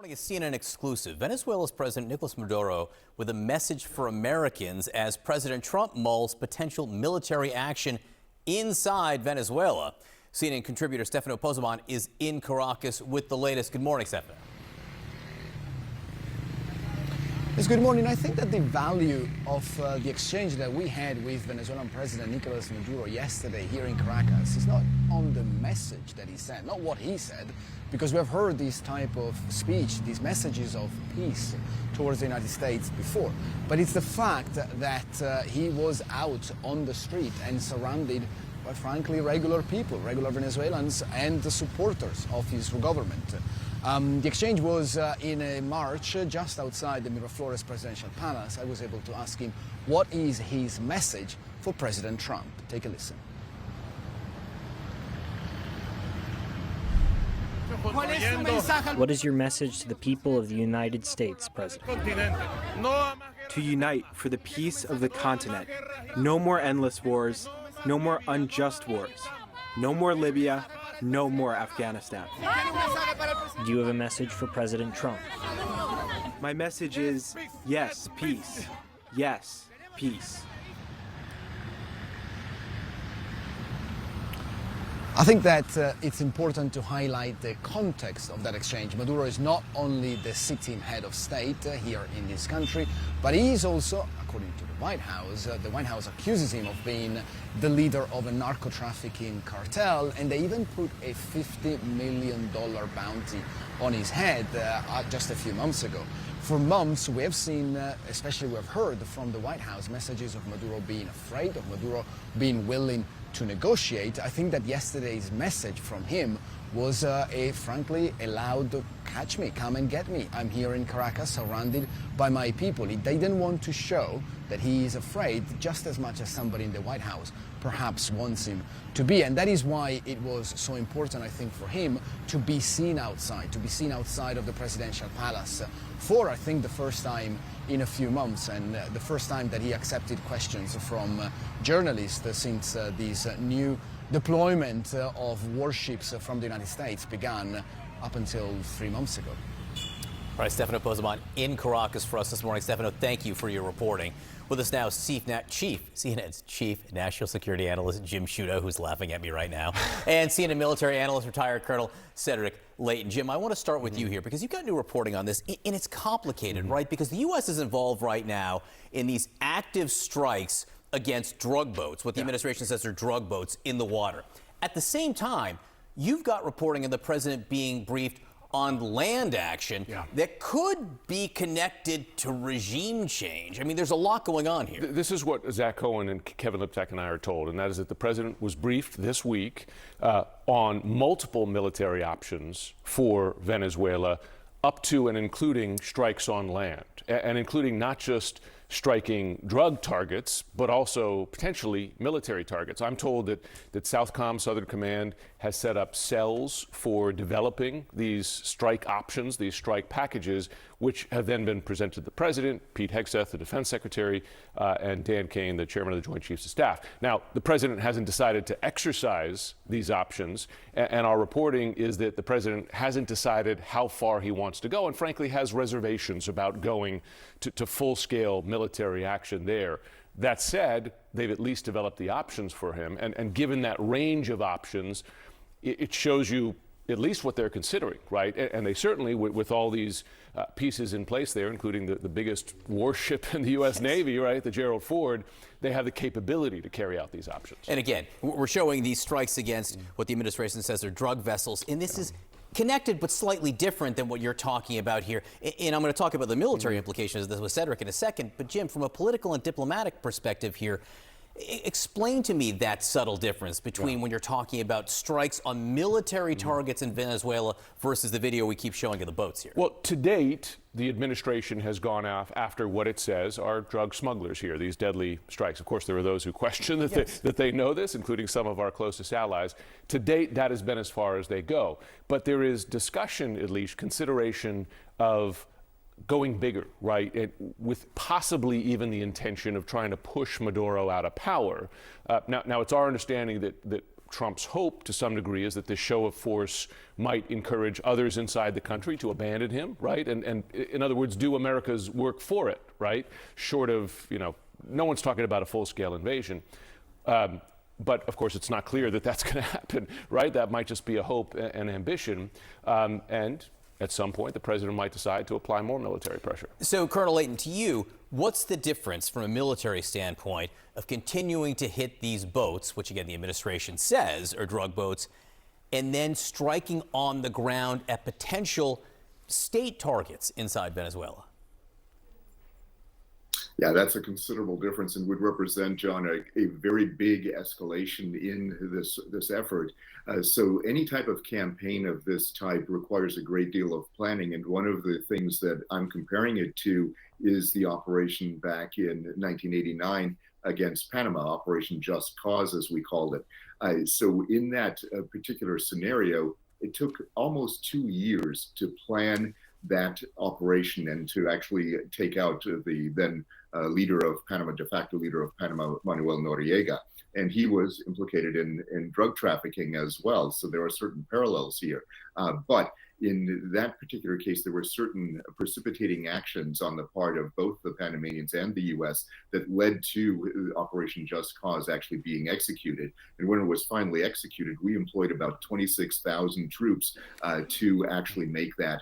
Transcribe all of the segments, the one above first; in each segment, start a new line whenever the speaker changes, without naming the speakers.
Morning, a CNN exclusive. Venezuela's President Nicolas Maduro with a message for Americans as President Trump mulls potential military action inside Venezuela. CNN contributor Stefano Pozzebon is in Caracas with the latest. Good morning, Stefano.
Yes, good morning. I think that the value of the exchange that we had with Venezuelan President Nicolas Maduro yesterday here in Caracas is not on the message that he said, not what he said, because we have heard this type of speech, these messages of peace towards the United States before. But it's the fact that he was out on the street and surrounded by, frankly, regular people, regular Venezuelans and the supporters of his government. The exchange was in a march just outside the Miraflores presidential palace. I was able to ask him what is his message for President Trump. Take a listen.
What is your message to the people of the United States, President?
To unite for the peace of the continent. No more endless wars, no more unjust wars, no more Libya, no more Afghanistan.
Do you have a message for President Trump?
My message is yes, peace. Yes, peace.
I think that it's important to highlight the context of that exchange. Maduro is not only the sitting head of state here in this country, but he is also, according to the White House accuses him of being the leader of a narco-trafficking cartel, and they even put a $50 million bounty on his head just a few months ago. For months, we have seen, especially we have heard from the White House, messages of Maduro being afraid, of Maduro being willing to negotiate. I think that yesterday's message from him was frankly a loud catch me, come and get me. I'm here in Caracas surrounded by my people. They didn't want to show that he is afraid just as much as somebody in the White House perhaps wants him to be. And that is why it was so important, I think, for him to be seen outside of the presidential palace for, I think, the first time in a few months, and the first time that he accepted questions from journalists since this new deployment of warships from the United States began up until 3 months ago.
All right, Stefano Pozzebon in Caracas for us this morning. Stefano, thank you for your reporting. With us now, CNN's Chief National Security Analyst Jim Sciutto, who's laughing at me right now, and CNN military analyst, retired Colonel Cedric Leighton. Jim, I want to start with you here because you've got new reporting on this, and it's complicated, right? Because the U.S. is involved right now in these active strikes against drug boats, what the administration says are drug boats in the water. At the same time, you've got reporting of the president being briefed on land action that could be connected to regime change. I mean, there's a lot going on here.
This is what Zach Cohen and Kevin Liptak and I are told, and that is that the president was briefed this week on multiple military options for Venezuela, up to and including strikes on land, and including not just striking drug targets, but also potentially military targets. I'm told that Southcom, Southern Command, has set up cells for developing these strike options, these strike packages, which have then been presented to the president, Pete Hegseth, the defense secretary, and Dan Kane, the chairman of the Joint Chiefs of Staff. Now, the president hasn't decided to exercise these options, and our reporting is that the president hasn't decided how far he wants to go, and frankly has reservations about going to full-scale military action there. That said, they've at least developed the options for him, and given that range of options, it shows you at least what they're considering, right? And they certainly, with all these pieces in place there, including the biggest warship in the U.S. Navy, right, the Gerald Ford, they have the capability to carry out these options.
And again, we're showing these strikes against what the administration says are drug vessels, and this is connected but slightly different than what you're talking about here. And I'm going to talk about the military implications of this with Cedric in a second. But Jim, from a political and diplomatic perspective here, explain to me that subtle difference between when you're talking about strikes on military targets in Venezuela versus the video we keep showing of the boats here.
Well, to date, the administration has gone after what it says are drug smugglers here, these deadly strikes. Of course, there are those who question that they know this, including some of our closest allies. To date, that has been as far as they go. But there is discussion, at least, consideration of going bigger, right, with possibly even the intention of trying to push Maduro out of power. Now it's our understanding that Trump's hope to some degree is that this show of force might encourage others inside the country to abandon him, right? And in other words, do America's work for it, right? Short of, no one's talking about a full-scale invasion. But of course, it's not clear that that's going to happen, right? That might just be a hope and ambition. And at some point, the president might decide to apply more military pressure.
So, Colonel Layton, to you, what's the difference from a military standpoint of continuing to hit these boats, which again the administration says are drug boats, and then striking on the ground at potential state targets inside Venezuela?
Yeah, that's a considerable difference and would represent, John, a very big escalation in this effort. So any type of campaign of this type requires a great deal of planning. And one of the things that I'm comparing it to is the operation back in 1989 against Panama, Operation Just Cause, as we called it. So in that particular scenario, it took almost 2 years to plan that operation and to actually take out the then leader of Panama, de facto leader of Panama, Manuel Noriega. And he was implicated in drug trafficking as well. So there are certain parallels here. But in that particular case, there were certain precipitating actions on the part of both the Panamanians and the U.S. that led to Operation Just Cause actually being executed. And when it was finally executed, we employed about 26,000 troops to actually make that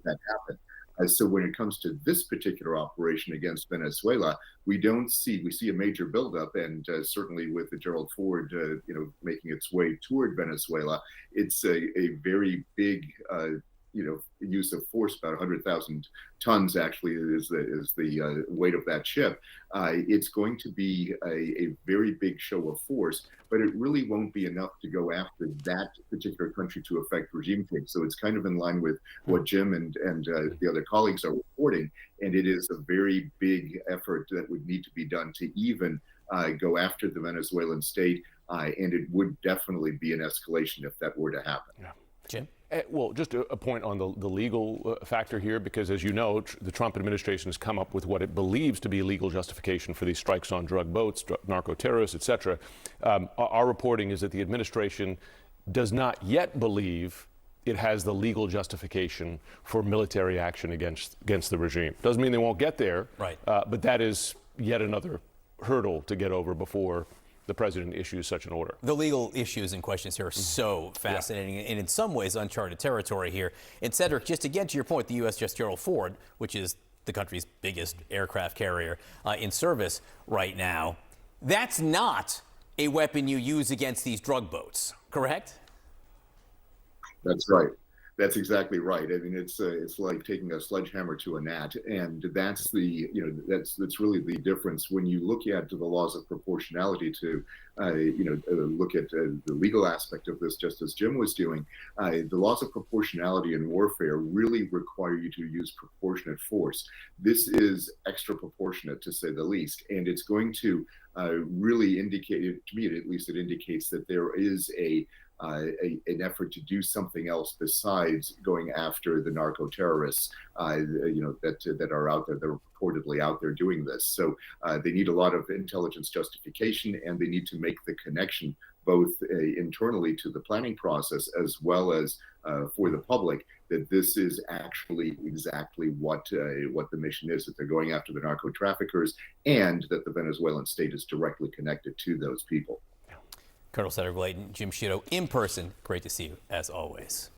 happen. So when it comes to this particular operation against Venezuela, we see a major buildup, and certainly with the Gerald Ford, making its way toward Venezuela, it's a very big, use of force. About 100,000 tons actually is the weight of that ship. It's going to be a very big show of force, but it really won't be enough to go after that particular country to affect regime change. So it's kind of in line with what Jim and the other colleagues are reporting, and it is a very big effort that would need to be done to even go after the Venezuelan state, and it would definitely be an escalation if that were to happen.
Yeah. Jim?
Well, just a point on the legal factor here, because as you know, the Trump administration has come up with what it believes to be legal justification for these strikes on drug boats, narco-terrorists, et cetera. Our reporting is that the administration does not yet believe it has the legal justification for military action against the regime. Doesn't mean they won't get there,
right?
But that is yet another hurdle to get over before the president issues such an order.
The legal issues and questions here are so fascinating and in some ways uncharted territory here. And Cedric, just to get to your point, the USS Gerald Ford, which is the country's biggest aircraft carrier in service right now, that's not a weapon you use against these drug boats, correct?
That's right. That's exactly right. I mean, it's like taking a sledgehammer to a gnat, and that's that's really the difference when you look at the laws of proportionality to look at the legal aspect of this, just as Jim was doing. The laws of proportionality in warfare really require you to use proportionate force. This is extra proportionate, to say the least, and it's going to really indicate, to me at least, it indicates that there is an effort to do something else besides going after the narco terrorists, that are out there, that are purportedly out there doing this. So they need a lot of intelligence justification, and they need to make the connection both internally to the planning process as well as for the public, that this is actually exactly what the mission is, that they're going after the narco traffickers, and that the Venezuelan state is directly connected to those people.
Colonel Cedric Layton, Jim Sciutto in person. Great to see you, as always.